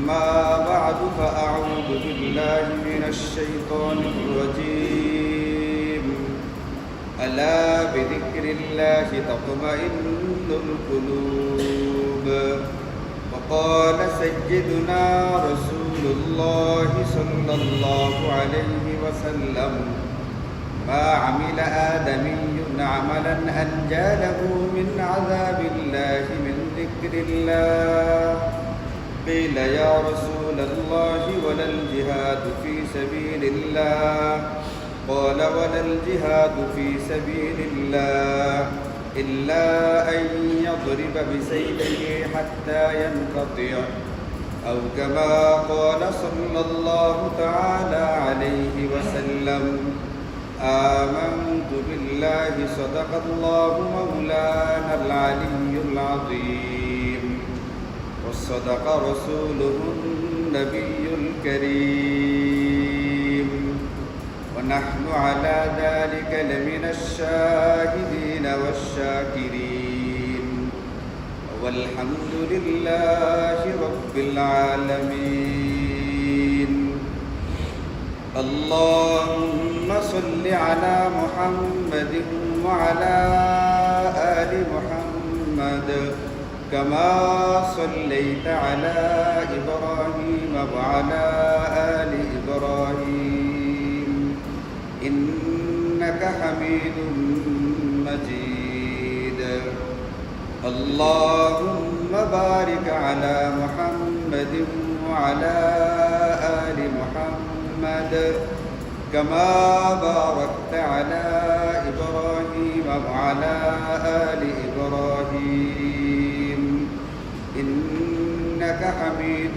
أما بعد فأعوذ بالله من الشيطان الرجيم ألا بذكر الله تطمئن القلوب وقال سيدنا رسول الله صلى الله عليه وسلم ما عمل آدمي عملا أنجى له من عذاب الله من ذكر الله قيل يا رسول الله ولا الجهاد في سبيل الله قال ولا الجهاد في سبيل الله إلا أن يضرب بسيفه حتى ينقطع أو كما قال صلى الله تعالى عليه وسلم آمنت بالله صدق الله مولانا العلي العظيم وصدق رسوله النبي الكريم ونحن على ذلك لمن الشاهدين والشاكرين والحمد لله رب العالمين اللهم صل على محمد وعلى آل محمد كما صليت على إبراهيم وعلى آل إبراهيم إنك حميد مجيد اللهم بارك على محمد وعلى آل محمد كما باركت على إبراهيم وعلى آل إبراهيم إنك حميد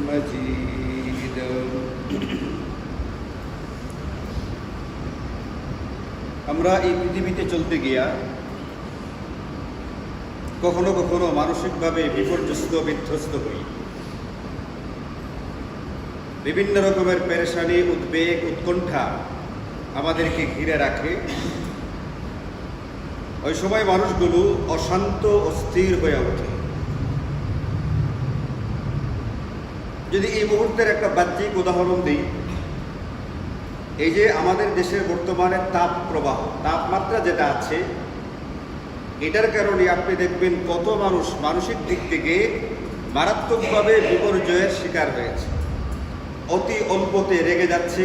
مجيد আমরা এই পৃথিবীতে চলতে গিয়া কখনো কখনো মানসিকভাবে বিপর্যস্ত বিধ্বস্ত হই। বিভিন্ন রকমের পেরেশানি, উদ্বেগ, উৎকণ্ঠা আমাদেরকে ঘিরে রাখে। ওই সময় মানুষগুলো অশান্ত, অস্থির হয়ে ওঠে। যদি এই মুহূর্তের একটা বাহ্যিক উদাহরণ দিই, এই যে আমাদের দেশের বর্তমানে তাপ প্রবাহ, তাপমাত্রা যেটা আছে, এটার কারণে আপনি দেখবেন কত মানুষ মানসিক দিক থেকে মারাত্মকভাবে বিপর্যয়ের শিকার হয়েছে। অতি অল্পতে রেগে যাচ্ছে,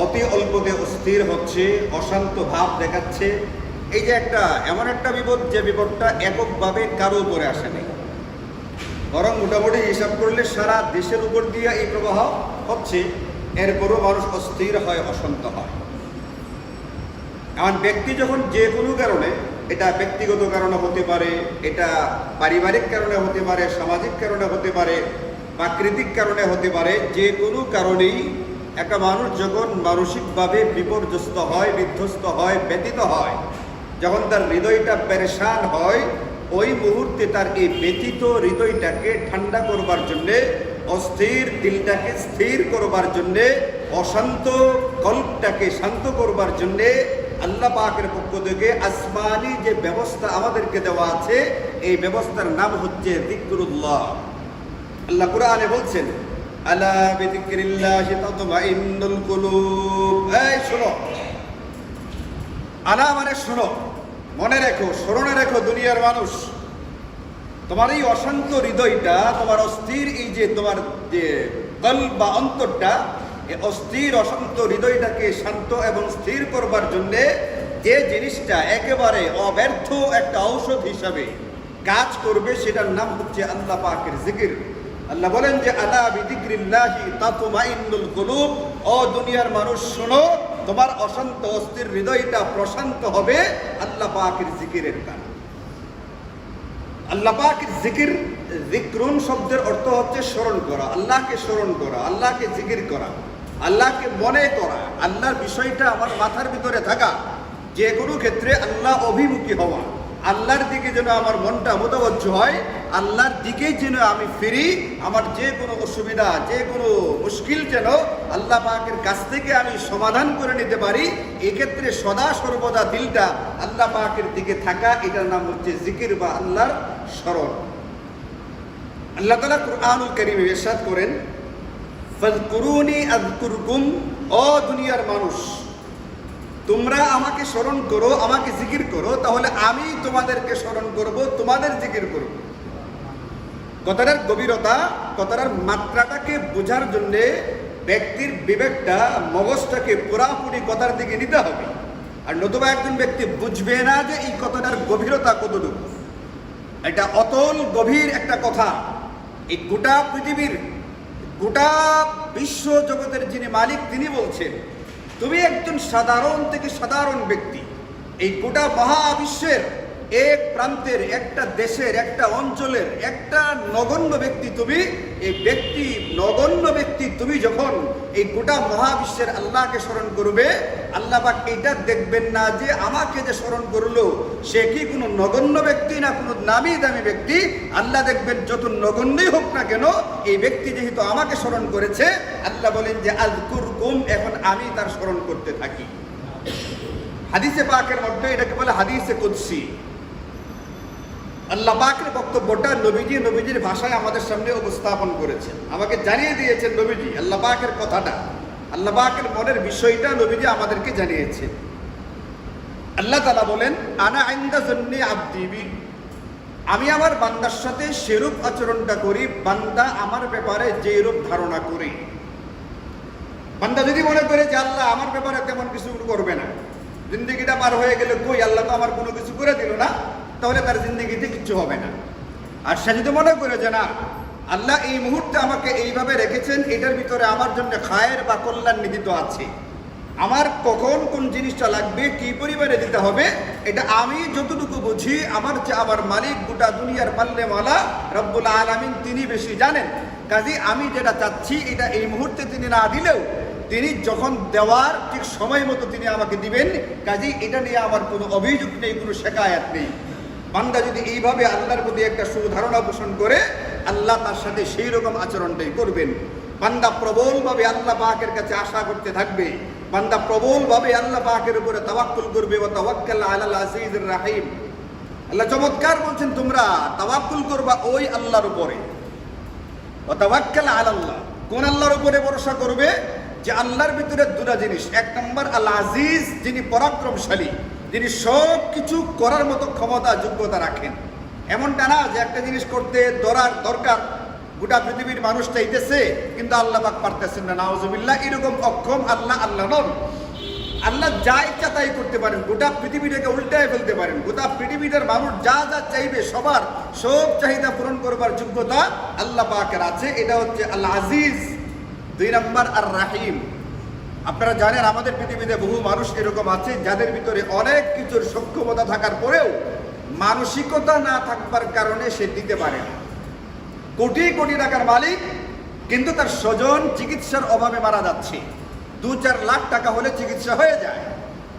অতি অল্পতে অস্থির হচ্ছে, অশান্ত ভাব দেখাচ্ছে। এই যে এমন একটা বিপদ, যে বিপদটা এককভাবে কারো উপরে আসে নাই, বরং মোটামুটি হিসাব করলে সারা দেশের উপর দিয়ে এই প্রবাহ হচ্ছে। এরপরও মানুষ অস্থির হয়, অশান্ত হয়। এমন ব্যক্তি যখন যে কোনো কারণে, এটা ব্যক্তিগত কারণে হতে পারে, এটা পারিবারিক কারণে হতে পারে, সামাজিক কারণে হতে পারে, প্রাকৃতিক কারণে হতে পারে, যে কোনো কারণেই একটা মানুষ যখন মানসিকভাবে বিপর্যস্ত হয়, বিধ্বস্ত হয়, ব্যথিত হয়, যখন তার হৃদয়টা পেরেশান হয়, ওই মুহূর্তে তার এই ব্যথিত হৃদয়টাকে ঠান্ডা করবার জন্যে, অস্থির দিলটাকে স্থির করবার জন্যে, অশান্ত কল্পটাকে শান্ত করবার জন্যে আল্লাহ পাকের পক্ষ থেকে আসমানি যে ব্যবস্থা আমাদেরকে দেওয়া আছে, এই ব্যবস্থার নাম হচ্ছে যিকরুল্লাহ। আল্লাহ কুরআনে বলছেন আলা বিযিকরিল্লাহি তাতমাইন্নুল কুলুব। এই শোনো, আলা মানে শোনো, মনে রেখো, স্মরণে রেখো দুনিয়ার মানুষ, তোমার এই অশান্ত হৃদয়টা, তোমার অস্থির এই যে তোমার যে কলব বা অন্তরটা, এই অস্থির অশান্ত হৃদয়টাকে শান্ত এবং স্থির করবার জন্যে যে জিনিসটা একেবারে অব্যর্থ একটা ঔষধ হিসাবে কাজ করবে, সেটার নাম হচ্ছে আল্লাহ পাকের জিকির। আল্লাহ বলেন যে আলা বিযিকরিল্লাহি তাতমাইন্নুল কুলুব। ও দুনিয়ার মানুষ শোনো, তোমার অশান্ত অস্থির হৃদয়টা প্রশান্ত হবে আল্লাহ পাকের জিকিরের কারণে। আল্লাহ পাকের জিকির, যিকরুন শব্দের অর্থ হচ্ছে স্মরণ করা, আল্লাহকে স্মরণ করা, আল্লাহকে জিকির করা, আল্লাহকে মনে করা, আল্লাহর বিষয়টা আমার মাথার ভিতরে থাকা, যে কোনো ক্ষেত্রে আল্লাহ অভিমুখী হওয়া, আল্লাহর দিকে যেন আমার মনটা মোতাবজ্জ হয়, আল্লাহর দিকেই যেন আমি ফিরি, আমার যে কোনো অসুবিধা, যে কোনো মুশকিল যেন আল্লাহ পাকের কাছ থেকে আমি সমাধান করে নিতে পারি। এক্ষেত্রে সদা সর্বদা দিলটা আল্লাহ পাকের দিকে থাকা, এটার নাম হচ্ছে জিকির বা আল্লাহর স্মরণ। আল্লাহ তাআলা কুরআনুল কারীমে ইরশাদ করেন, ফাযকুরুনি আযকুরকুম, ও দুনিয়ার মানুষ তোমরা আমাকে স্মরণ করো, আমাকে জিকির করো, তাহলে আমি তোমাদেরকে স্মরণ করব, তোমাদের জিকির করব। কথাটার গভীরতা, কথাটার মাত্রাটাকে বোঝার জন্য ব্যক্তির বিবেকটা, মগজটাকে পুরাপুরি কথার দিকে নিতে হবে। আর নতুবা একজন ব্যক্তি বুঝবে না যে এই কথাটার গভীরতা কতটুকু। এটা অতল গভীর একটা কথা। এই গোটা পৃথিবীর, গোটা বিশ্ব জগতের যিনি মালিক তিনি বলছেন, তুমি একজন সাধারণ থেকে সাধারণ ব্যক্তি, এই গোটা মহাবিশ্বের এক প্রান্তের, একটা দেশের, একটা অঞ্চলের একটা নগণ্য ব্যক্তি তুমি। এই ব্যক্তি, নগণ্য ব্যক্তি তুমি যখন এই গোটা মহাবিশ্বের আল্লাহকে স্মরণ করবে, আল্লাহ পাক এটা দেখবেন না যে আমাকে যে স্মরণ করলো সে কি কোনো নগণ্য ব্যক্তি না কোনো নামি দামি ব্যক্তি। আল্লাহ দেখবেন যত নগণ্যই হোক না কেন, এই ব্যক্তি যেহেতু আমাকে স্মরণ করেছে, আল্লাহ বলেন যে আযকুরকুম, এখন আমি তার স্মরণ করতে থাকি। হাদিসে পাকের মধ্যে এটাকে বলে হাদিসে কুদসি। আল্লাহ পাকের বক্তব্যটা নবীজির ভাষায় আমাদের সামনে উপস্থাপন করেছেন, আমাকে জানিয়ে দিয়েছেন নবীজি আল্লাহ পাকের কথাটা, আল্লাহ পাকের মনের বিষয়টা নবীজি আমাদেরকে জানিয়েছে। আল্লাহ তাআলা বলেন, আনা ইনদা যন্নি আবদি বি, আমি আমার বান্দার সাথে সেরূপ আচরণটা করি বান্দা আমার ব্যাপারে যে রূপ ধারণা করে। বান্দা যদি মনে করে যে আল্লাহ আমার ব্যাপারে তেমন কিছু করবে না, জিন্দেগিটা পার হয়ে গেলে কই আল্লাহ তো আমার কোনো কিছু করে দিল না, তাহলে তার জিন্দগিতে কিচ্ছু হবে না। আর সে যদি মনে করে যে না, আল্লাহ এই মুহূর্তে আমাকে এইভাবে রেখেছেন, এটার ভিতরে আমার জন্য খায়ের বা কল্যাণ নিহিত আছে, আমার কখন কোন জিনিসটা লাগবে, কি পরিমাণে দিতে হবে, এটা আমি যতটুকু বুঝি, আমার যে আমার মালিক গোটা দুনিয়ার পাল্লেওয়ালা রব্বুল আলামিন তিনি বেশি জানেন। কাজে আমি যেটা চাচ্ছি এটা এই মুহূর্তে তিনি না দিলেও তিনি যখন দেওয়ার ঠিক সময় মতো তিনি আমাকে দিবেন। কাজে এটা নিয়ে আমার কোনো অভিযোগ নেই, কোনো শেকায়াত নেই। বান্দা যদি এইভাবে আল্লাহর প্রতি একটা সুধারণা পোষণ করে, আল্লাহ তার সাথে সেই রকম আচরণটাই করবেন। বান্দা প্রবলভাবে আল্লাহ পাকের কাছে আশা করতে থাকবে, বান্দা প্রবলভাবে আল্লাহ পাকের উপরে তাওয়াক্কুল করবে। ওয়া তাওয়াক্কাল আলাল আজিজির রাহিম, আল্লাহ চমৎকার বলছেন তোমরা তাওয়াক্কুল করবা ওই আল্লাহর উপরে। ওয়া তাওয়াক্কাল আলাল্লাহ, কোন আল্লাহর উপরে ভরসা করবে? যে আল্লাহর ভিতরে দুটা জিনিস, এক নম্বর আল আজিজ, যিনি পরাক্রমশালী, যিনি সব কিছু করার মতো ক্ষমতা যোগ্যতা রাখেন। এমনটা না যে একটা জিনিস করতে দরকার গোটা পৃথিবীর মানুষ চাইতেছে কিন্তু আল্লাহ পাক পারতেছেন না, নাউজুবিল্লাহ, এরকম অক্ষম আল্লাহ নন। আল্লাহ যা ইচ্ছা তাই করতে পারেন, গোটা পৃথিবীটাকে উল্টায় ফেলতে পারেন। গোটা পৃথিবীর মানুষ যা যা চাইবে সবার সব চাহিদা পূরণ করবার যোগ্যতা আল্লাহ পাকের আছে। এটা হচ্ছে আল আজিজ। দুই নম্বর আর রাহিম। আপনারা জানেন আমাদের পৃথিবীতে বহু মানুষ এরকম আছে যাদের ভিতরে অনেক কিছুর সক্ষমতা থাকার পরেও মানসিকতা না থাকবার কারণে সে দিতে পারে না। কোটি কোটি টাকার মালিক, কিন্তু তার স্বজন চিকিৎসার অভাবে মারা যাচ্ছে। 2-4 লাখ টাকা হলে চিকিৎসা হয়ে যায়।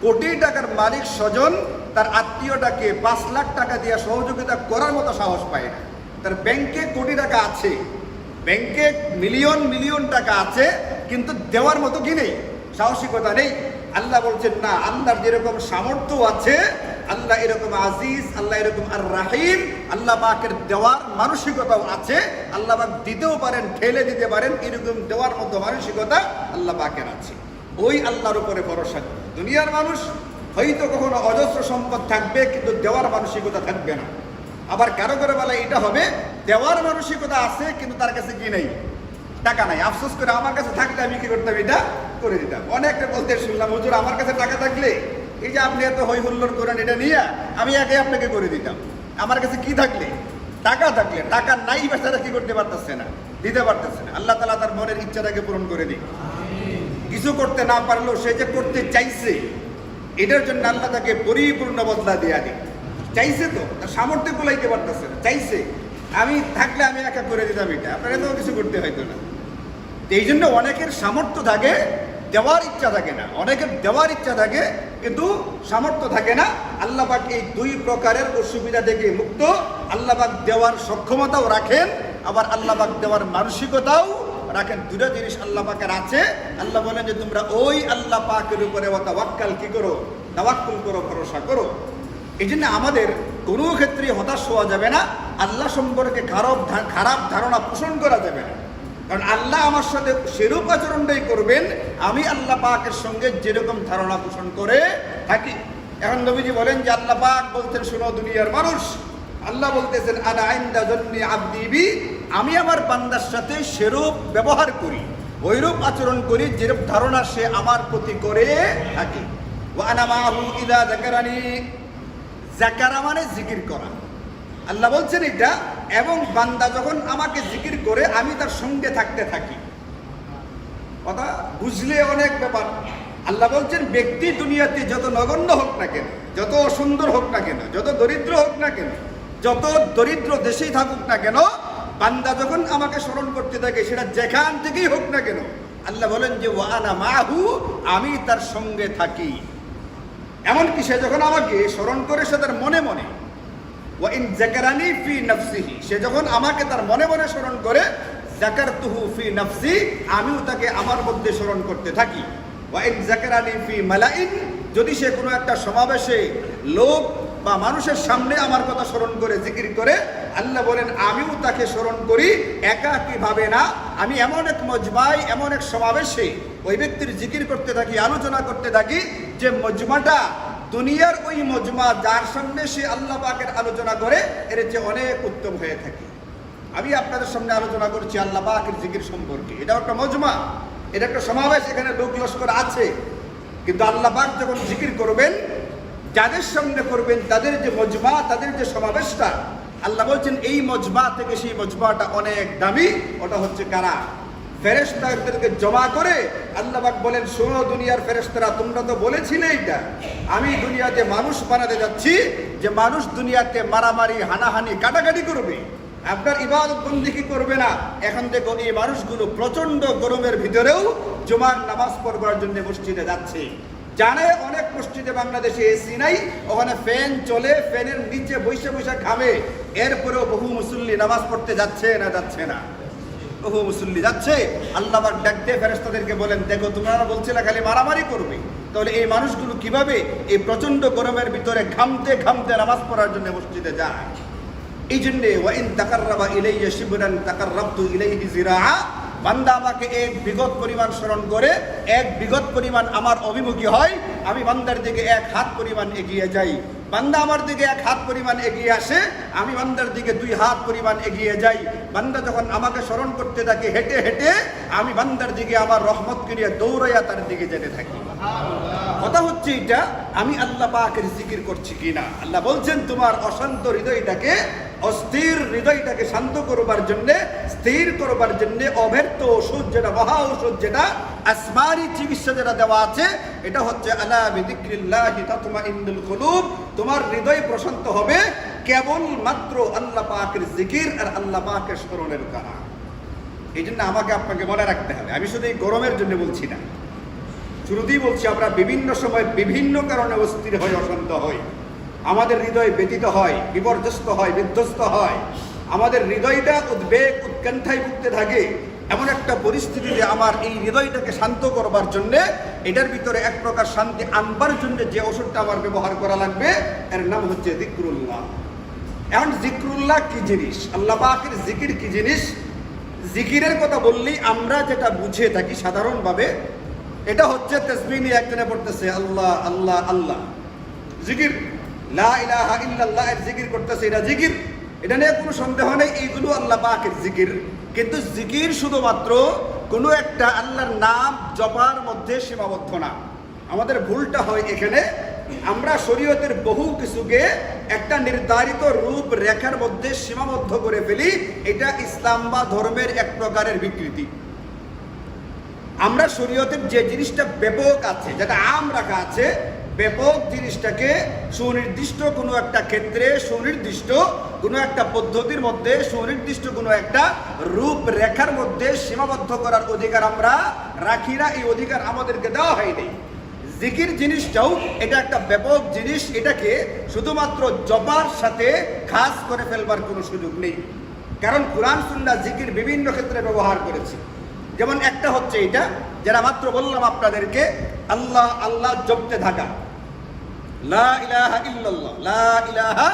কোটি টাকার মালিক স্বজন তার আত্মীয়টাকে 5 লাখ টাকা দিয়ে সহযোগিতা করার মতো সাহস পায় না। তার ব্যাংকে কোটি টাকা আছে, ব্যাংকে মিলিয়ন টাকা আছে, কিন্তু দেওয়ার মতো কি নেই, সাহসিকতা নেই। আল্লাহ বলছেন না, আল্লাহর যেরকম সামর্থ্য আছে, আল্লাহ এরকম আজিজ, আল্লাহ এরকম আর রাহিম, আল্লাহ পাকের দেওয়ার মানসিকতাও আছে। আল্লাহ পাক দিতেও পারেন, ঠেলে দিতে পারেন, এরকম দেওয়ার মতো মানসিকতা আল্লাহ পাকের আছে। ওই আল্লাহর উপরে ভরসা। দুনিয়ার মানুষ হয়তো কখনো অজস্র সম্পদ থাকবে কিন্তু দেওয়ার মানসিকতা থাকবে না। আবার কারো কারো বেলায় এটা হবে, দেওয়ার মানসিকতা আছে কিন্তু তার কাছে কি নেই, টাকা নাই। আফসোস করে আমার কাছে থাকলে আমি কি করতাম, এটা করে দিতাম। অনেকটা বলতে শুনলাম, হুজুর আমার কাছে টাকা থাকলে এই যে আপনি এত হই হুল্লোড় করেন, এটা নিয়ে আমি আগে আপনাকে করে দিতাম। আমার কাছে কি থাকলে, টাকা থাকলে, টাকা নাই বেচারা কি করতে পারতেছে না, দিতে পারতেছে না। আল্লাহ তাআলা তার মনের ইচ্ছাটাকে পূরণ করে দিই। কিছু করতে না পারলেও সে যে করতে চাইছে, এটার জন্য আল্লাহ তাকে পরিপূর্ণ বদলা দেয়া দিই। চাইছে তো, তার সামর্থ্য কুলাইতে পারতেছে না, চাইছে আমি থাকলে আমি একা করে দিতাম, এটা আপনারা তো কিছু করতে হয়তো না। এই জন্য অনেকের সামর্থ্য থাকে, দেওয়ার ইচ্ছা থাকে না। অনেকের দেওয়ার ইচ্ছা থাকে কিন্তু সামর্থ্য থাকে না। আল্লাহ পাক এই দুই প্রকারের অসুবিধা থেকে মুক্ত। আল্লাহ পাক দেওয়ার সক্ষমতাও রাখেন, আবার আল্লাহ পাক দেওয়ার মানসিকতাও রাখেন। দুটো জিনিস আল্লাহ পাকের আছে। আল্লাহ বলেন যে তোমরা ওই আল্লাহ পাকের উপরে তাওয়াক্কাল কি করো, তাওয়াক্কুল করো, ভরসা করো। এই জন্য আমাদের কোনো ক্ষেত্রে হতাশ হওয়া যাবে না, আল্লাহ সম্পর্কে খারাপ ধারণা পোষণ করা যাবে না। কারণ আল্লাহ আমার সাথে সেরূপ আচরণটাই করবেন আমি আল্লাহ পাকের সঙ্গে যেরকম ধারণা পোষণ করে থাকি। এখন নবীজি বলেন যে আল্লাহ পাক বলতেন, শোনো দুনিয়ার মানুষ, আল্লাহ বলতেছেন আনা ইনদা জন্নি আবদি বি, আমি আমার বান্দার সাথে সেরূপ ব্যবহার করি, ওইরূপ আচরণ করি যেরূপ ধারণা সে আমার প্রতি করে থাকে। ওয়া আনা মাহু ইযা যাকারানি, যাকারা মানে জিকির করা, আল্লাহ বলছেন এটা। এবং বান্দা যখন আমাকে জিকির করে আমি তার সঙ্গে থাকতে থাকি। কথা বুঝলে অনেক ব্যাপার। আল্লাহ বলছেন ব্যক্তি দুনিয়াতে যত নগণ্য হোক না কেন, যত অসুন্দর হোক না কেন, যত দরিদ্র হোক না কেন, যত দরিদ্র দেশেই থাকুক না কেন, বান্দা যখন আমাকে স্মরণ করতে থাকে সেটা যেখান থেকেই হোক না কেন, আল্লাহ বলেন যে ওয়া আনা মাহু, আমি তার সঙ্গে থাকি। এমনকি সে যখন আমাকে স্মরণ করে সে তার মনে মনে, ওয়া ইন যাকারানি ফি নাফসিহি, সে যখন আমাকে তার মনে মনে স্মরণ করে, যাকারতুহু ফি নাফসি, আমিও তাকে আমার মধ্যে স্মরণ করতে থাকি। ওয়া ইন যাকারানি ফি মালাইন, যদি সে কোনো একটা সমাবেশে লোক বা মানুষের সামনে আমার কথা স্মরণ করে জিকির করে, আল্লাহ বলেন আমিও তাকে স্মরণ করি একাকী ভাবে না, আমি এমন এক মজমায়, এমন এক সমাবেশে ওই ব্যক্তির জিকির করতে থাকি, আলোচনা করতে থাকি, যে মজমাটা দুনিয়ার ওই মজমা যার সামনে সে আল্লাহ পাকের আলোচনা করে এর চেয়ে অনেক উত্তম হয়ে থাকে। আমি আপনাদের সামনে আলোচনা করছি আল্লাহ পাকের জিকির সম্পর্কে, এটা একটা মজমা, এটা একটা সমাবেশ, এখানে লোক লস্কর আছে, কিন্তু আল্লাহ পাক যখন জিকির করবেন, যাদের সামনে করবেন, তাদের যে মজমা, তাদের যে সমাবেশটা, আল্লাহ বলছেন এই মজমা থেকে সেই মজমাটা অনেক দামি। ওটা হচ্ছে কারা? ফেরেশতাদেরকে জমা করে আল্লাহ পাক বলেন, শোনো দুনিয়ার ফেরেশতারা, তোমরা তো বলেছিলে এইটা, আমি দুনিয়াতে মানুষ বানাতে যাচ্ছি, যে মানুষ দুনিয়াতে মারামারি, হানাহানি, কাটাকাটি করবে, আপনার ইবাদত বন্দেগি করবে না। এখন দেখো এই মানুষগুলো প্রচন্ড গরমের ভিতরেও জুমার নামাজ পড়বার জন্য মসজিদে যাচ্ছে। জানে অনেক মসজিদে বাংলাদেশে এসি নাই, ওখানে ফ্যান চলে, ফ্যানের নিচে বসে বসে ঘামে, এরপরেও বহু মুসল্লি নামাজ পড়তে যাচ্ছে না? যাচ্ছে না? বহু মুসল্লি যাচ্ছে। আল্লাহ পাক ডাক দিয়ে ফেরেশতাদেরকে বলেন, দেখো তোমরা বলছিলে খালি মারামারি করবে, তাহলে এই মানুষগুলো কিভাবে এই প্রচন্ড গরমের ভিতরে ঘামতে ঘামতে নামাজ পড়ার জন্য মসজিদে যায়? এই জন্যে ওয়া ইন তাকাররাবা ইলাইয়া শিবরান তাকাররাবতু ইলাইহি জিরাআ, বান্দা আমাকে এক বিগত পরিমাণ স্মরণ করে, এক বিগত পরিমাণ আমার অভিমুখী হয়, আমি বান্দার দিকে এক হাত পরিমাণ এগিয়ে যাই। বান্দা আমার দিকে এক হাত পরিমাণ এগিয়ে আসে, আমি বান্দার দিকে 2 হাত পরিমাণ এগিয়ে যাই। বান্দা যখন আমাকে স্মরণ করতে থাকে হেঁটে হেঁটে, আমি বান্দার দিকে আমার রহমত করিয়া দৌড়াইয়া তার দিকে যেতে থাকি। কথা হচ্ছে এটা, আমি আল্লাহ পাকের জিকির করছি কিনা। আল্লাহ বলছেন তোমার অশান্ত হৃদয়টাকে, অস্থির হৃদয়টাকে শান্ত করবার জন্য, স্থির করবার জন্য অব্যর্থ ওষুধ, যেটা মহা ওষুধ, যেটা আসমানি চিকিৎসা যেটা দেওয়া আছে, এটা হচ্ছে আলা বিযিকরিল্লাহি তাতমাইন্নুল কুলুব। তোমার হৃদয় প্রশান্ত হবে কেবলমাত্র আল্লাহ পাকের জিকির আর আল্লাহ পাকের স্মরণের দ্বারা। এই জন্য আমাকে আপনাকে মনে রাখতে হবে, আমি শুধু এই গরমের জন্য বলছি না, শুরুতেই বলছি আমরা বিভিন্ন সময় বিভিন্ন কারণে অস্থির হই, অশান্ত হই, আমাদের হৃদয় ব্যতীত হয়, বিপর্যস্ত হয়, বিধ্বস্ত হয়, আমাদের হৃদয়টা উদ্বেগ উৎকণ্ঠায় ভুগতে থাকে। এমন একটা পরিস্থিতিতে আমার এই হৃদয়টাকে শান্ত করবার জন্যে, এটার ভিতরে এক প্রকার শান্তি আনবার জন্য যে ওষুধটা আমার ব্যবহার করা লাগবে, এর নাম হচ্ছে যিকরুল্লাহ। এখন যিকরুল্লাহ কি জিনিস, আল্লাহ পাকের জিকির কি জিনিস? জিকিরের কথা বললেই আমরা যেটা বুঝে থাকি সাধারণভাবে, এটা হচ্ছে তাসবিহ নিয়ে একজনে পড়তেছে আল্লাহ আল্লাহ আল্লাহ, জিকির, লা ইলাহা ইল্লাল্লাহ এর জিকির করতেছে, এটা জিকির, এটা নিয়ে কোনো সন্দেহ নেই, এইগুলো আল্লাহ পাকের জিকির। কিন্তু জিকির শুধুমাত্র কোনো একটা আল্লাহর নাম জপার মধ্যে সীমাবদ্ধ না। আমাদের ভুলটা হয় এখানে, আমরা শরীয়তের বহু কিছুকে একটা নির্ধারিত রূপ রেখার মধ্যে সীমাবদ্ধ করে ফেলি। এটা ইসলাম বা ধর্মের এক প্রকারের বিকৃতি। আমরা শরীয়তের যে জিনিসটা ব্যাপক আছে, যেটা আম রাখা আছে, ব্যাপক জিনিসটাকে সুনির্দিষ্ট কোনো একটা ক্ষেত্রে, সুনির্দিষ্ট কোনো একটা পদ্ধতির মধ্যে, সুনির্দিষ্ট কোনো একটা রূপরেখার মধ্যে সীমাবদ্ধ করার অধিকার আমরা রাখি না, এই অধিকার আমাদেরকে দেওয়া হয়নি। জিকির জিনিসটাও এটা একটা ব্যাপক জিনিস, এটাকে শুধুমাত্র জপার সাথে খাস করে ফেলবার কোনো সুযোগ নেই, কারণ কুরআন সুন্নাহ জিকির বিভিন্ন ক্ষেত্রে ব্যবহার করেছে। যেমন একটা হচ্ছে এটা, যারা মাত্র বললাম আপনাদেরকে, আল্লাহ আল্লাহ জপতে থাকা, লা ইলাহা ইল্লাল্লাহ, লা ইলাহা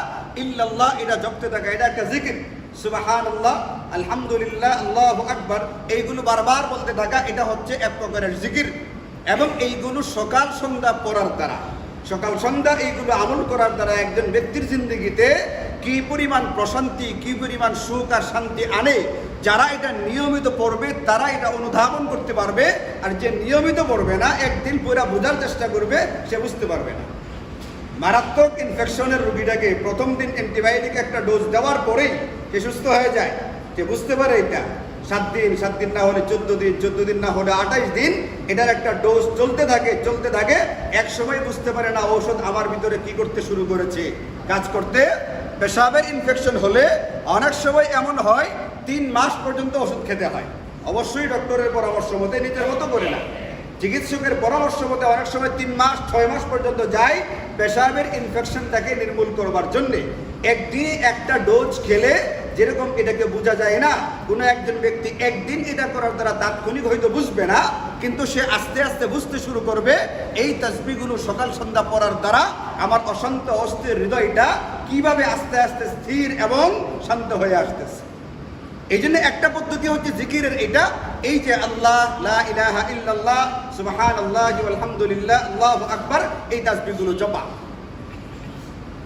ইল্লাল্লাহ এটা জপতে থাকা, এটা একটা জিকির। সুবহানাল্লাহ, আলহামদুলিল্লাহ, আল্লাহু আকবার, এইগুলো বারবার বলতে থাকা, এটা হচ্ছে এক প্রকারের জিকির। এবং এইগুলো সকাল সন্ধ্যা পড়ার দ্বারা, সকাল সন্ধ্যা এইগুলো আমল করার দ্বারা একজন ব্যক্তির জিন্দগিতে কি পরিমাণ প্রশান্তি, কি পরিমাণ সুখ আর শান্তি আনে, যারা এটা নিয়মিত পড়বে তারা এটা অনুধাবন করতে পারবে। আর যে নিয়মিত পড়বে না, একদিন পুরা বোঝার চেষ্টা করবে, সে বুঝতে পারবে না। মারাত্মক ইনফেকশনের রোগীটাকে প্রথম দিন অ্যান্টিবায়োটিক একটা ডোজ দেওয়ার পরেই সে সুস্থ হয়ে যায়, সে বুঝতে পারে এটা 7 দিন, 7 দিন না হলে 14 দিন, 14 দিন না হলে 28 দিন এটার একটা ডোজ চলতে থাকে। এক সময় বুঝতে পারে না ঔষধ আমার ভিতরে কি করতে শুরু করেছে, কাজ করতে। পেশাবের ইনফেকশন হলে অনেক সময় এমন হয় 3 মাস পর্যন্ত ওষুধ খেতে হয়। অবশ্যই ডক্টরের পরামর্শ মতে, নিজের মতো করে না, চিকিৎসকের পরামর্শ মতে অনেক সময় 3 মাস 6 মাস পর্যন্ত যায় পেশাবের ইনফেকশনটাকে নির্মূল করবার জন্যে। একদিনে একটা ডোজ খেলে যেরকম এটাকে বোঝা যায় না, কোনো একজন ব্যক্তি একদিন এটা করার দ্বারা তাৎক্ষণিক হয়তো বুঝবে না, কিন্তু সে আস্তে আস্তে বুঝতে শুরু করবে এই তাসবিহগুলো সকাল সন্ধ্যা পড়ার দ্বারা আমার অশান্ত অস্থির হৃদয়টা কিভাবে আস্তে আস্তে স্থির এবং শান্ত হয়ে আসতেছে। এই জন্য একটা পদ্ধতি হচ্ছে জিকিরের এটা, এই যে আল্লাহ, লা ইলাহা ইল্লাল্লাহ, সুবহানাল্লাহি আলহামদুলিল্লাহ, আল্লাহু আকবার, এই তাসবিহগুলো জপা।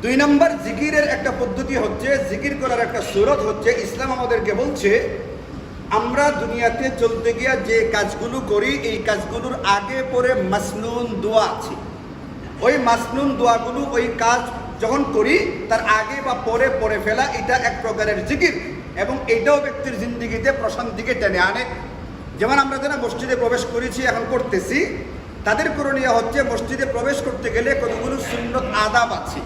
2 নম্বর জিকিরের একটা পদ্ধতি হচ্ছে, জিকির করার একটা সূরত হচ্ছে, ইসলাম আমাদেরকে বলছে আমরা দুনিয়াতে চলতে গিয়া যে কাজগুলো করি এই কাজগুলোর আগে পরে মাসনুন দোয়া আছে। ওই মাসনুন দোয়াগুলো, ওই কাজ যখন করি তার আগে বা পরে পড়ে ফেলা, এটা এক প্রকারের জিকির। এবং এটাও ব্যক্তির জিন্দিগিতে প্রশান্তিকে টেনে আনে। যেমন আমরা যারা মসজিদে প্রবেশ করেছি, এখন করতেছি, তাদের করণীয় হচ্ছে মসজিদে প্রবেশ করতে গেলে কতগুলো সুন্নত আদাব আছে,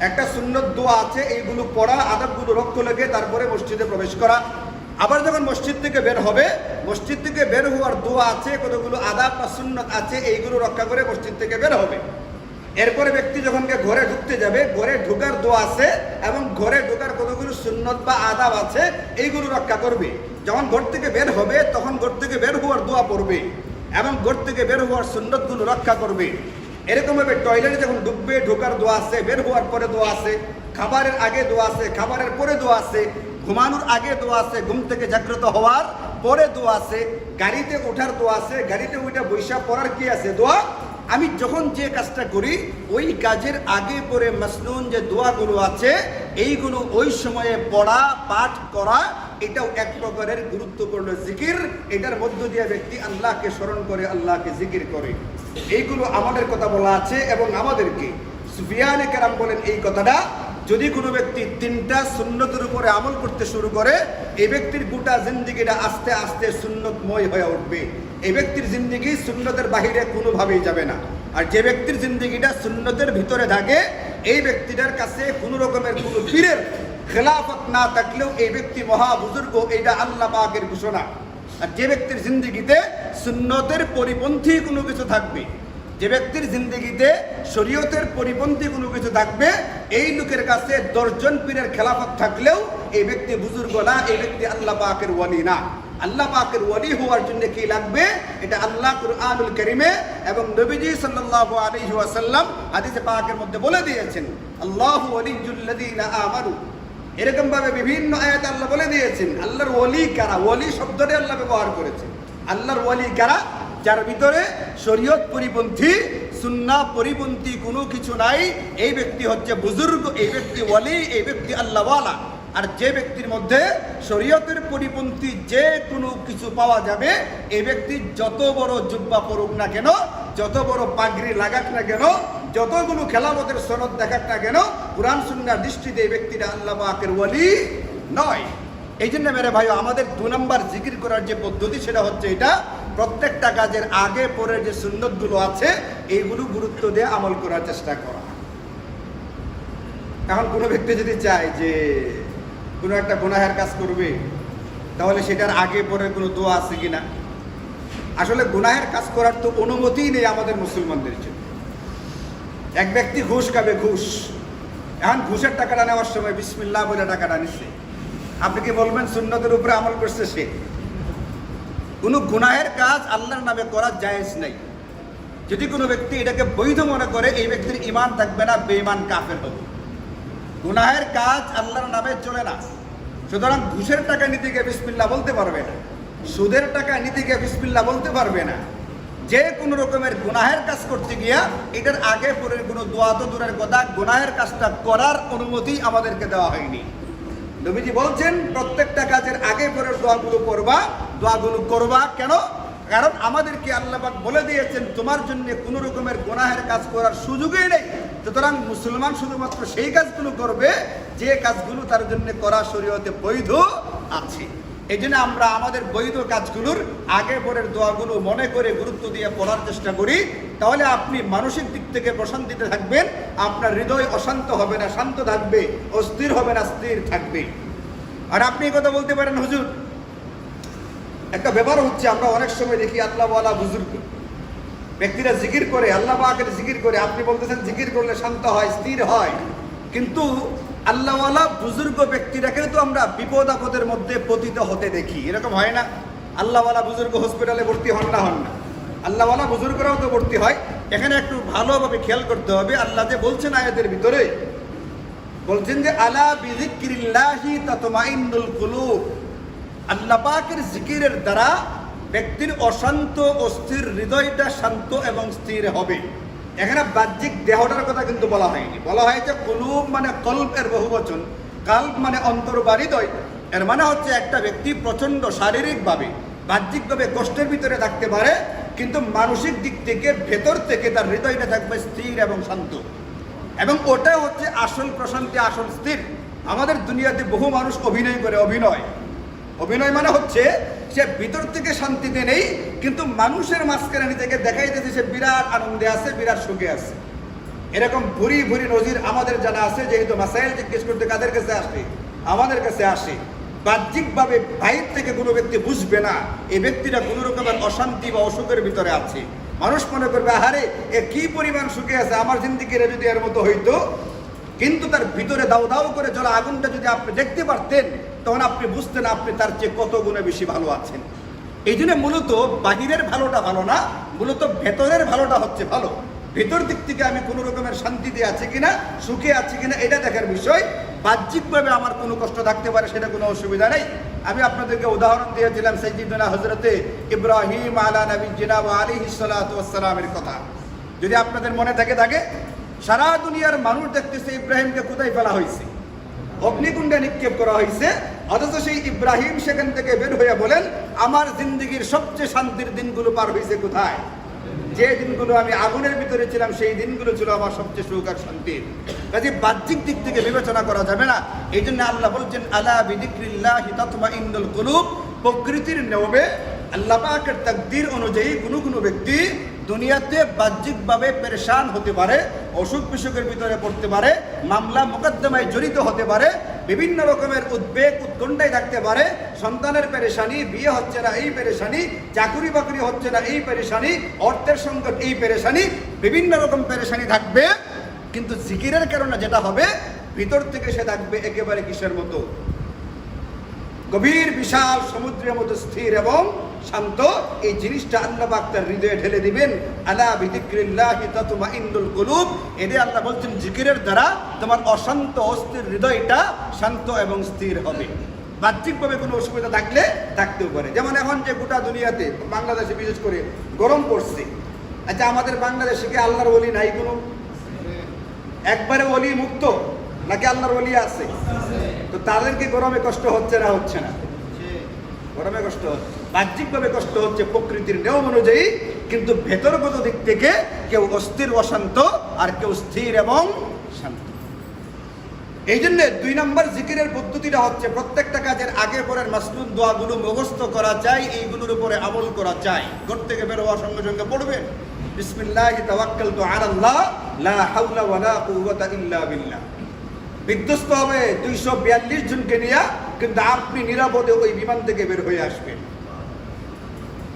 একটা সুন্নত দোয়া আছে, এইগুলো পড়া, আদাবগুলো রক্ষা লেগে তারপরে মসজিদে প্রবেশ করা। আবার যখন মসজিদ থেকে বের হবে, মসজিদ থেকে বের হওয়ার দোয়া আছে, কতগুলো আদাব বা সুন্নত আছে, এইগুলো রক্ষা করে মসজিদ থেকে বের হবে। এরপরে ব্যক্তি যখন ঘরে ঢুকতে যাবে, ঘরে ঢোকার দোয়া আছে এবং ঘরে ঢোকার কতগুলো সুন্নত বা আদাব আছে, এইগুলো রক্ষা করবে। যখন ঘর থেকে বের হবে তখন ঘর থেকে বের হওয়ার দোয়া পড়বে এবং ঘর থেকে বের হওয়ার সুন্নতগুলো রক্ষা করবে। এরকমভাবে টয়লেটে যখন ঢুকবে, ঢোকার দোয়া আছে, বের হওয়ার পরে দোয়া আছে, খাবারের আগে দোয়া আছে, খাবারের পরে দোয়া আছে, ঘুমানোর আগে দোয়া আছে, ঘুম থেকে জাগ্রত হওয়ার পরে দোয়া আছে, গাড়িতে ওঠার দোয়া আছে, গাড়িতে ওইটা বৈশা পড়ার কি আছে দোয়া। আমি যখন যে কাজটা করি ওই কাজের আগে পরে মাসনুন যে দোয়াগুলো আছে এইগুলো ওই সময়ে পড়া, পাঠ করা, এটাও এক প্রকারের গুরুত্বপূর্ণ জিকির। এটার মধ্য দিয়ে ব্যক্তি আল্লাহকে স্মরণ করে, আল্লাহকে জিকির করে। এইগুলো আমাদের কথা বলা আছে এবং আমাদেরকে সুফিয়ানে কেরাম বলেন এই কথাটা, যদি কোনো ব্যক্তি 3টা সুন্নতের উপরে আমল করতে শুরু করে, এই ব্যক্তির গোটা জিন্দিগিটা আস্তে আস্তে সুন্নতময় হয়ে উঠবে। এই ব্যক্তির জিন্দিগি সুন্নতের বাহিরে কোনোভাবেই যাবে না। আর যে ব্যক্তির জিন্দিগিটা সুন্নতের ভিতরে থাকে, এই ব্যক্তিটার কাছে কোনো রকমের কোনো পীরের খেলাফত না থাকলেও এই ব্যক্তি মহা বুজুর্গ, এইটা আল্লাহ পাকের ঘোষণা। আর যে ব্যক্তির জিন্দিগিতে সুন্নতের পরিপন্থী কোনো কিছু থাকবে, যে ব্যক্তির জিন্দিগিতে শরীয়তের পরিপন্থী কোনো কিছু থাকবে, এই লোকের কাছে 10 জন পীরের খেলাফত থাকলেও এই ব্যক্তি বুজুর্গ না, এই ব্যক্তি আল্লাহ পাকের ওয়ালি না। আল্লাহ পাকের ওয়ালি হওয়ার জন্য কি লাগবে? এটা আল্লাহ কুরআনুল কারীমে এবং নবীজি সাল্লাল্লাহু আলাইহি ওয়াসাল্লাম হাদিসে পাকের মধ্যে বলে দিয়েছেন, আল্লাহু ওয়ালিয়্যুল্লাযীনা আমানু। এরকম ভাবে বিভিন্ন আয়াত আল্লাহ বলে দিয়েছেন আল্লাহর ওয়ালি কারা। ওয়ালি শব্দটি আল্লাহ ব্যবহার করেছেন। আল্লাহর ওয়ালি কারা? যার ভিতরে শরীয়ত পরিপন্থী, সুন্নাহ পরিপন্থী কোনো কিছু নাই, এই ব্যক্তি হচ্ছে বুজুর্গ, এই ব্যক্তি ওয়ালি, এই ব্যক্তি আল্লাহওয়ালা। আর যে ব্যক্তির মধ্যে শরীয়তের পরিপন্থী যে কোনো কিছু পাওয়া যাবে, এই ব্যক্তি যত বড় জুব্বা পরুক না কেন, যত বড় পাগড়ি লাগাক না কেন, যতগুলো খেলাফতের সনদ দেখাক না কেন, কুরআন সুন্নাহর দৃষ্টিতে এই ব্যক্তিটা আল্লাহ পাকের ওয়ালি নয়। এই জন্য মেরে ভাই, আমাদের 2 নম্বর জিকির করার যে পদ্ধতি সেটা হচ্ছে এটা, প্রত্যেকটা কাজের আগে পরে যে সুন্নতগুলো আছে এইগুলো গুরুত্ব দিয়ে আমল করার চেষ্টা করা। এখন কোনো ব্যক্তি যদি চায় যে কোনো একটা গুনাহের কাজ করবে, তাহলে সেটার আগে পরে কোনো দোয়া আছে কিনা? আসলে গুনাহের কাজ করার তো অনুমতিই নেই আমাদের মুসলমানদের জন্য। এক ব্যক্তি ঘুষ খাবে, ঘুষ, এখন ঘুষের টাকাটা নেওয়ার সময় বিসমিল্লাহ বলে টাকাটা নিচ্ছে, আপনি কি বলবেন সুন্নতের উপরে আমল করছে সে? কোনো গুনাহের কাজ আল্লাহর নামে করা জায়েজ নাই। যদি কোনো ব্যক্তি এটাকে বৈধ মনে করে, এই ব্যক্তির ঈমান থাকবে না, বেঈমান কাফের হবে। গুনাহের কাজ আল্লাহর নামে চলে না। সুতরাং ঘুষের টাকা নিতে গিয়ে বিসমিল্লাহ বলতে পারবে না, সুদের টাকা নিতে গিয়ে বিসমিল্লাহ বলতে পারবে না। যে কোনো রকমের গুনাহের কাজ করতে গিয়া এটার আগে পরে কোনো দোয়া তো দূরের কথা, গুনাহের কাজটা করার অনুমতি আমাদেরকে দেওয়া হয়নি। নবীজি বলছেন প্রত্যেকটা কাজের আগে পরে দোয়াগুলো করবা। কেন? কারণ আমাদেরকে আল্লাহ পাক বলে দিয়েছেন তোমার জন্য কোনো রকমের গুনাহের কাজ করার সুযোগই নেই। সুতরাং মুসলমান শুধুমাত্র সেই কাজগুলো করবে যে কাজগুলো তার জন্য করা শরীয়তে বৈধ আছে। এই জন্য আমরা আমাদের বৈধ কাজগুলোর আগে পরের দোয়াগুলো মনে করে গুরুত্ব দিয়ে পড়ার চেষ্টা করি। তাহলে আপনি মানসিক দিক থেকে প্রশান্তিতে থাকবেন, আপনার হৃদয় অশান্ত হবে না, শান্ত থাকবে, অস্থির হবে না, স্থির থাকবে। আর আপনি কথা বলতে পারেন, হুজুর একটা ব্যাপার হচ্ছে, আমরা অনেক সময় দেখি আল্লাহওয়ালা বুজুর্গ ব্যক্তিরা জিকির করে, আল্লাহ পাকের জিকির করে। আপনি বলতেছেন জিকির করলে শান্ত হয়, স্থির হয়, কিন্তু আল্লাহওয়ালা বুজুর্গ ব্যক্তিরাকে তো আমরা বিপদ আপদের মধ্যে পতিত হতে দেখি। এরকম হয় না? আল্লাহওয়ালা বুজুর্গ হসপিটালে ভর্তি হন না? আল্লাহওয়ালা বুজুর্গরাও তো ভর্তি হয়। এখানে একটু ভালোভাবে খেয়াল করতে হবে। আল্লাহ যে বলছেন আয়াতের ভিতরে, বলছেন যে আলা বিযিকরিল্লাহি তাতমাইন্নুল কুলুব, আল্লাহ পাকের জিকিরের দ্বারা ব্যক্তির অশান্ত অস্থির হৃদয়টা শান্ত এবং স্থির হবে। এখানে বাহ্যিক দেহটার কথা কিন্তু বলা হয়নি, বলা হয়েছে কুলুব মানে কল্ব এর বহুবচন, কাল্ব মানে অন্তর বা হৃদয়। এর মানে হচ্ছে একটা ব্যক্তি প্রচন্ড শারীরিকভাবে বাহ্যিকভাবে কষ্টের ভিতরে থাকতে পারে, কিন্তু মানসিক দিক থেকে ভেতর থেকে তার হৃদয়টা থাকবে স্থির এবং শান্ত। এবং ওটা হচ্ছে আসল প্রশান্তি, আসল স্থির। আমাদের দুনিয়াতে বহু মানুষ অভিনয় করে, অভিনয় মানে হচ্ছে সে ভিতর থেকে শান্তিতে নেই, কিন্তু মানুষের মাঝখানে নিজেকে দেখাইতেছে সে বিরাট আনন্দে আছে, বিরাট সুখে আছে। এরকম ভুরি ভুরি নজির আমাদের জানা আছে। যেহেতু মাসাইল জিজ্ঞেস করতে কাদের কাছে আসে? আমাদের কাছে আসে। বাহ্যিকভাবে বাইর থেকে কোনো ব্যক্তি বুঝবে না এই ব্যক্তিটা কোনো রকমের অশান্তি বা অসুখের ভিতরে আছে। মানুষ মনে করবে আহারে এ কি পরিমাণ সুখে আছে, আমার জিন্দিগির যদি এর মতো হইতো। কিন্তু তার ভিতরে দাউ দাউ করে জ্বলা আগুনটা যদি আপনি দেখতে পারতেন, তখন আপনি বুঝতেন আপনি তার চেয়ে কত গুণে বেশি ভালো আছেন। এই জন্য মূলত বাহিরের ভালোটা ভালো না, মূলত ভেতরের ভালোটা হচ্ছে ভালো। ভেতর দিক থেকে আমি কোনো রকমের শান্তিতে আছি কিনা, সুখে আছি কিনা, এটা দেখার বিষয়। বাহ্যিকভাবে আমার কোনো কষ্ট থাকতে পারে, সেটা কোনো অসুবিধা নেই। আমি আপনাদেরকে উদাহরণ দিয়েছিলাম সাইয়্যিদুনা হযরতে ইব্রাহিম আলা নবিয়্যিনা ওয়া আলাইহিস সালাতু ওয়াস সালামের কথা। যদি আপনাদের মনে থাকে, সারা দুনিয়ার মানুষ দেখতেছে ইব্রাহিমকে কোথায় ফেলা হয়েছে, অগ্নিকুণ্ডে নিক্ষেপ করা হয়েছে, অথচ সেই ইব্রাহিম সেখান থেকে বের হয়ে বলেন আমার জিন্দিগির সবচেয়ে শান্তির দিনগুলো পার হয়েছে কোথায়? যে দিনগুলো আমি আগুনের ভিতরে ছিলাম, সেই দিনগুলো ছিল আমার সবচেয়ে সুখ আর শান্তির। কাজে বাহ্যিক দিক থেকে বিবেচনা করা যাবে না। এই জন্য আল্লাহ বলছেন আলা বিযিকরিল্লাহি তাতমাইন্নুল কুলুব, প্রকৃতির নিয়মে আল্লাহ পাকের তাকদীর অনুযায়ী কোনো ব্যক্তি দুনিয়াতে বাহ্যিকভাবে পেরেশান হতে পারে, অসুখ বিসুখের ভিতরে পড়তে পারে, মামলা মোকদ্দমায় জড়িত হতে পারে, বিভিন্ন রকমের উদ্বেগ উৎকণ্ঠায় থাকতে পারে, সন্তানের পেরেশানি, বিয়ে হচ্ছে না এই পেরেশানি, চাকরি বাকরি হচ্ছে না এই পেরেশানি, অর্থের সংকট এই পেরেশানি, বিভিন্ন রকম পেরেশানি থাকবে। কিন্তু জিকিরের কারণে যেটা হবে, ভিতর থেকে সে থাকবে একেবারে কিসের মতো? গভীর বিশাল সমুদ্রের মতো স্থির এবং শান্ত। এই জিনিসটা আল্লাহ পাক তার হৃদয়ে ঢেলে দিবেন। আলা বিযিকরিল্লাহি তাতমাইন্নুল কুলুব। এদের আল্লাহ বলছেন জিকিরের দ্বারা তোমার অশান্ত অস্থির হৃদয়টা শান্ত এবং স্থির হবে। বাহ্যিকভাবে কোনো অসুবিধা থাকলে থাকতেও পারে। যেমন এখন যে গোটা দুনিয়াতে, বাংলাদেশে বিশেষ করে গরম পড়ছে। আচ্ছা, আমাদের বাংলাদেশে কি আল্লাহর ওলি নাই? কোনো একবারে ওলি মুক্ত নাকি আল্লাহর ওলি আছে? তো তাদেরকে গরমে কষ্ট হচ্ছে না? হচ্ছে না, গরমে কষ্ট হচ্ছে। বাহ্যিকভাবে কষ্ট হচ্ছে প্রকৃতির নিয়ম অনুযায়ী, কিন্তু ভেতরগত দিক থেকে কেউ অস্থির অশান্ত আর কেউ স্থির এবং শান্ত। এই জন্য 2 নম্বর জিকিরের পদ্ধতিটা হচ্ছে প্রত্যেকটা কাজের আগে পরের মাসনুন দোয়াগুলো মুখস্থ করা চাই, এইগুলোর উপরে আমল করা চাই। ঘর থেকে বের হওয়ার সঙ্গে সঙ্গে পড়বেন বিসমিল্লাহি তাওয়াক্কালতু আলাল্লাহ লা হাওলা ওয়ালা কুওয়াতা ইল্লা বিল্লাহ। বিধ্বস্ত হবে 242 জনকে নিয়ে, কিন্তু আপনি নিরাপদে ওই বিমান থেকে বের হয়ে আসবেন।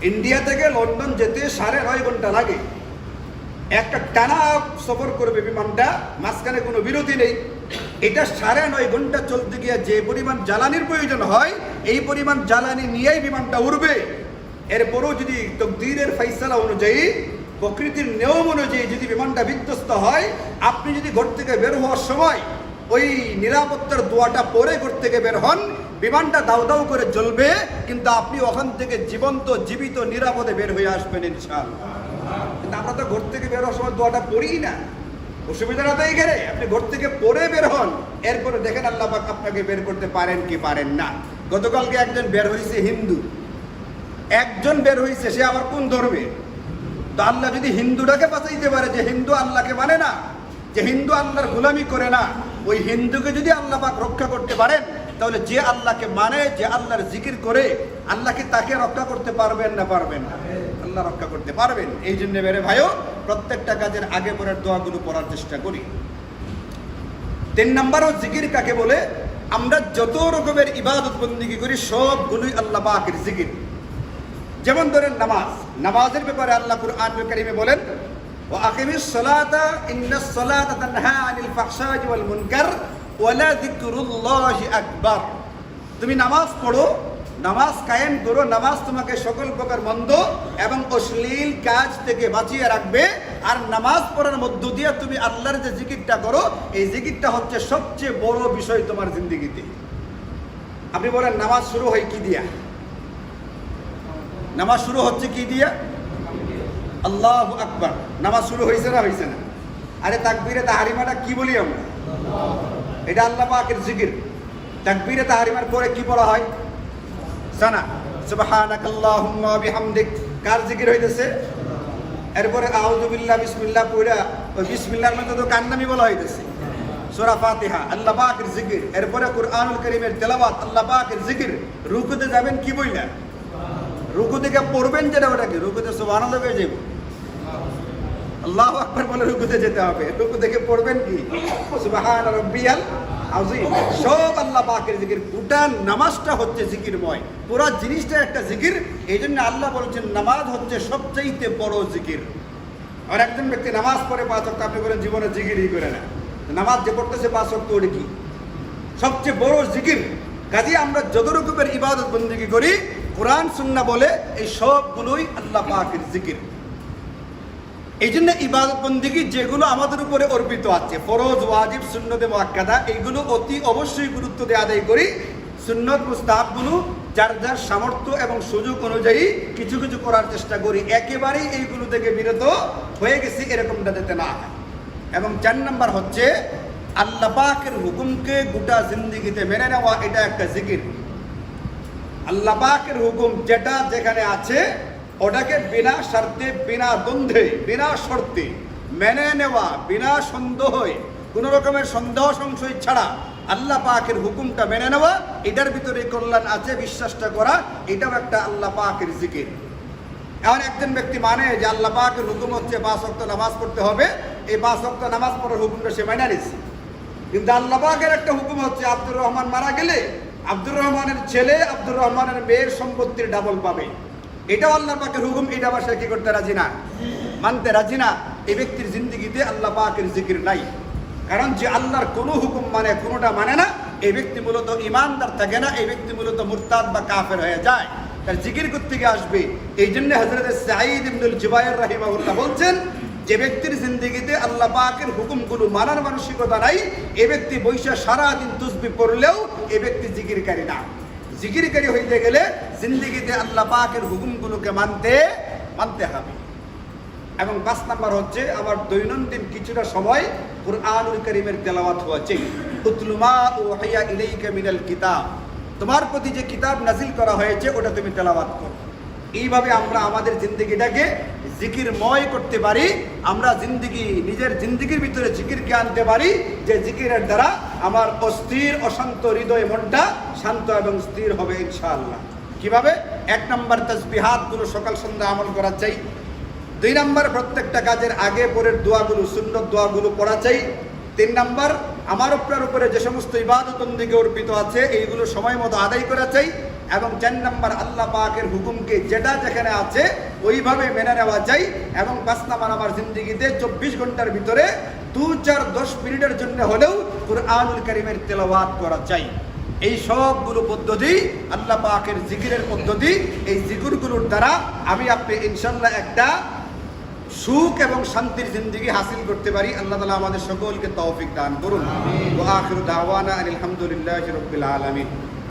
ইন্ডিয়া থেকে লন্ডন যেতে 9.5 ঘন্টা লাগে। একটা টানা সফর করবে বিমানটা, মাঝখানে কোনো বিরতি নেই। এটা 9.5 ঘন্টা চলতে গিয়ে যে পরিমাণ জ্বালানির প্রয়োজন হয়, এই পরিমাণ জ্বালানি নিয়েই বিমানটা উড়বে। এরপরও যদি তকদীরের ফাইসালা অনুযায়ী, প্রকৃতির নিয়ম অনুযায়ী যদি বিমানটা বিধ্বস্ত হয়, আপনি যদি ঘর থেকে বের হওয়ার সময় ওই নিরাপত্তার দোয়াটা পরে ঘর থেকে বের হন, বিমানটা দাউ দাউ করে জ্বলবে, কিন্তু আপনি ওখান থেকে জীবন্ত জীবিত নিরাপদে বের হয়ে আসবেন ইনশাআল্লাহ। কিন্তু আমরা তো ঘর থেকে বের হওয়ার সময় দোয়াটা পড়ি না। অসুবিধাটা তো এইখানে, আপনি ঘর থেকে পড়ে বের হন, এরপরে দেখেন আল্লাহ পাক আপনাকে বের করতে পারেন কি পারেন না। গতকালকে একজন বের হয়েছে হিন্দু, একজন বের হয়েছে, সে আবার কোন ধর্মে? তো আল্লাহ যদি হিন্দুটাকে বাঁচাইতে পারে, যে হিন্দু আল্লাহকে মানে না, যে হিন্দু আল্লাহর গোলামি করে না, ওই হিন্দুকে যদি আল্লাহ পাক রক্ষা করতে পারেন, তাহলে যে আল্লাহকে মানে, যে আল্লাহর জিকির করে, আল্লাহকে তাকে রক্ষা করতে পারবেন না পারবেন না? আল্লাহ রক্ষা করতে পারবেন। এই জন্য মেরে ভাইও প্রত্যেকটা কাজের আগে পরের দোয়াগুলো পড়ার চেষ্টা করি। 3 নম্বরও জিকির কাকে বলে? আমরা যত রকমের ইবাদত বন্দেগী করি সবগুলোই আল্লাহ পাকের জিকির। যেমন ধরেন নামাজ, নামাজের ব্যাপারে আল্লাহ কুরআনুল কারীমে বলেন, ওয়া আকিমিস সালাতা ইন্নাস সালাতা তানহা আনিল ফাহশাই ওয়াল মুনকার ওয়া লা যিকরুল্লাহি আকবার। তুমি নামাজ পড়ো, নামাজ কায়েম করো, নামাজ তোমাকে সকল প্রকার মন্দ এবং অশ্লীল কাজ থেকে বাঁচিয়ে রাখবে। আর নামাজ পড়ার মধ্য দিয়ে তুমি আল্লাহর যে জিকিরটা করো, এই জিকিরটা হচ্ছে সবচেয়ে বড় বিষয় তোমার জিন্দেগিতে। আপনি বলেন নামাজ শুরু হয় কি দিয়া? নামাজ শুরু হচ্ছে কি দিয়া? আল্লাহু আকবার। নামাজ শুরু হয়েছে না হয়েছে না? আরে তাকবীরে তাহরিমাটা কি বলি আমরা? এটা আল্লাহ পাকের জিকির। তাকবীরে তাহরিমার পরে কি পড়া হয়? সানা সুবহানাকাল্লাহুম্মা ওয়া বিহামদিক, কার জিকির হইতেছে? এরপরে আউযু বিল্লাহ বিসমিল্লাহ পড়া, ওই বিসমিল্লাহর মধ্যে তো কার নামই বলা হইতেছে? সূরা ফাতিহা আল্লাহ পাকের জিকির। এরপরে কুরআনুল কারীমের তেলাওয়াত আল্লাহ পাকের জিকির। রুকুতে যাবেন কি বইলা? রুকু থেকে পড়বেন যেটা, ওটাকে রুকুতে সুবহানাল্লাহ হয়ে যাবে, আল্লাহু আকবার বলে রুকুতে যেতে হবে। রুকু থেকে পড়বেন কি? সুবহান রাব্বিয়াল আযীম। সব আল্লাহ পাকের জিকির। গোটা নামাজটা হচ্ছে জিকিরময়, পুরো জিনিসটা একটা জিকির। এই জন্য আল্লাহ বলেছেন নামাজ হচ্ছে সবচাইতে বড় জিকির। আর একজন ব্যক্তি নামাজ পড়ে 5 ওয়াক্ত, আপনি বলেন জীবনে জিকিরই করে না। নামাজ যে পড়তেছে 5 ওয়াক্ত, ওটা কি? সবচেয়ে বড় জিকির। কাজে আমরা যত রকমের ইবাদত বন্দেগী করি, কোরআন সুন্নাহ বলে এই সবগুলোই আল্লাহ পাকের জিকির। এই জন্য ইবাদত বন্দেগী যেগুলো আমাদের উপরে অর্পিত আছে, ফরজ, ওয়াজিব, সুন্নতে মুআক্কাদা, এইগুলো অতি অবশ্যই গুরুত্ব দিয়ে আদায় করি। সুন্নত মুস্তাহাবগুলো যার যার সামর্থ্য এবং সুযোগ অনুযায়ী কিছু কিছু করার চেষ্টা করি। একেবারেই এইগুলো থেকে বিরত হয়ে গেছি এরকমটা যাতে না হয়। এবং 4 নম্বর হচ্ছে আল্লাহ পাকের হুকুমকে গোটা জিন্দেগিতে মেনে নেওয়া, এটা একটা জিকির। আল্লাহ পাকের হুকুম যেটা যেখানে আছে ওটাকে বিনা শর্তে, বিনা দ্বন্দ্বে, বিনা শর্তে মেনে নেওয়া, বিনা সন্দেহে, কোনো রকমের সন্দেহ সংশয় ছাড়া আল্লাহ পাকের হুকুমটা মেনে নেওয়া, এটার ভিতরে কল্যাণ আছে, বিশ্বাসটা করা, এটাও একটা আল্লাহ পাকের জিকির। এমন একজন ব্যক্তি মানে যে আল্লাহ পাকের হুকুম হচ্ছে 5 ওয়াক্ত নামাজ পড়তে হবে, এই 5 ওয়াক্ত নামাজ পড়ার হুকুমটা সে মেনে নিচ্ছে। কিন্তু আল্লাহ পাকের একটা হুকুম হচ্ছে আব্দুর রহমান মারা গেলে আব্দুর রহমানের ছেলে আব্দুর রহমানের মেয়ের সম্পত্তির ডাবল পাবে, এটাও আল্লাহ পাকের হুকুম। এটা আবার সে কি করতে রাজি না, মানতে রাজি না। এই ব্যক্তির জিন্দেগিতে আল্লাহ পাকের জিকির নাই। কারণ যে আল্লাহর কোনো হুকুম মানে, কোনোটা মানে না, এই ব্যক্তি মূলত ইমানদার থাকে না, এই ব্যক্তি মূলত মুরতাদ বা কাফের হয়ে যায়। তার জিকির করতে গিয়ে আসবে। এই জন্য হযরত সাঈদ ইবনুল জুবায়ের রাহিমাহুল্লাহ বলছেন, যে ব্যক্তির জিন্দেগিতে আল্লাহ পাকের হুকুমগুলো মানার মানসিকতা নাই, এই ব্যক্তি বৈশা সারাদিন তাসবিহ পড়লেও এই ব্যক্তি জিকিরকারী না। জিকিরকারী হইতে গেলে জিন্দেগিতে আল্লাহ পাকের হুকুমগুলোকে মানতে হবে। এবং 5 নম্বর হচ্ছে আমার দৈনন্দিন কিছুটা সময় কুরআনুল কারীমের তেলাওয়াত হওয়া চাই। উতলু মা উহিয়া ইলাইকা মিনাল কিতাব, তোমার প্রতি যে কিতাব নাজিল করা হয়েছে ওটা তুমি তেলাওয়াত করো। এইভাবে আমরা আমাদের জিন্দেগিটাকে জিকিরময় করতে পারি। আমরা নিজের জিন্দেগির ভিতরে জিকিরকে আনতে পারি, যে জিকিরের দ্বারা আমার অস্থির অশান্ত হৃদয় মনটা শান্ত এবং স্থির হবে ইনশাআল্লাহ। কিভাবে? 1 নম্বর তাসবিহাতগুলো সকাল সন্ধ্যা আমল করা চাই। 2 নম্বর প্রত্যেকটা কাজের আগে পরের দোয়াগুলো, সুন্নত দোয়াগুলো পড়া চাই। 3 নম্বর আমার আপনার উপরে যে সমস্ত ইবাদত বন্দেগী অর্পিত আছে এইগুলো সময় মতো আদায় করা চাই। এবং 4 নম্বর আল্লাহ পাকের হুকুমকে যেটা যেখানে আছে ওইভাবে মেনে নেওয়া চাই। এবং 5 নম্বর আমার জিন্দেগিতে 24 ঘন্টার ভিতরে 2-4-10 মিনিটের জন্য হলেও কুরআনুল কারীমের তেলাওয়াত করা চাই। এই সবগুলো পদ্ধতি আল্লাহ পাকের জিকিরের পদ্ধতি। এই জিকিরগুলোর দ্বারা আমি আপনি ইনশাআল্লাহ একটা সুখ এবং শান্তির জিন্দেগি হাসিল করতে পারি। আল্লাহ তাআলা আমাদের সকলকে তৌফিক দান করুন। ওয়া আখিরু দাওয়ানা আলহামদুলিল্লাহি রাব্বিল আলামিন।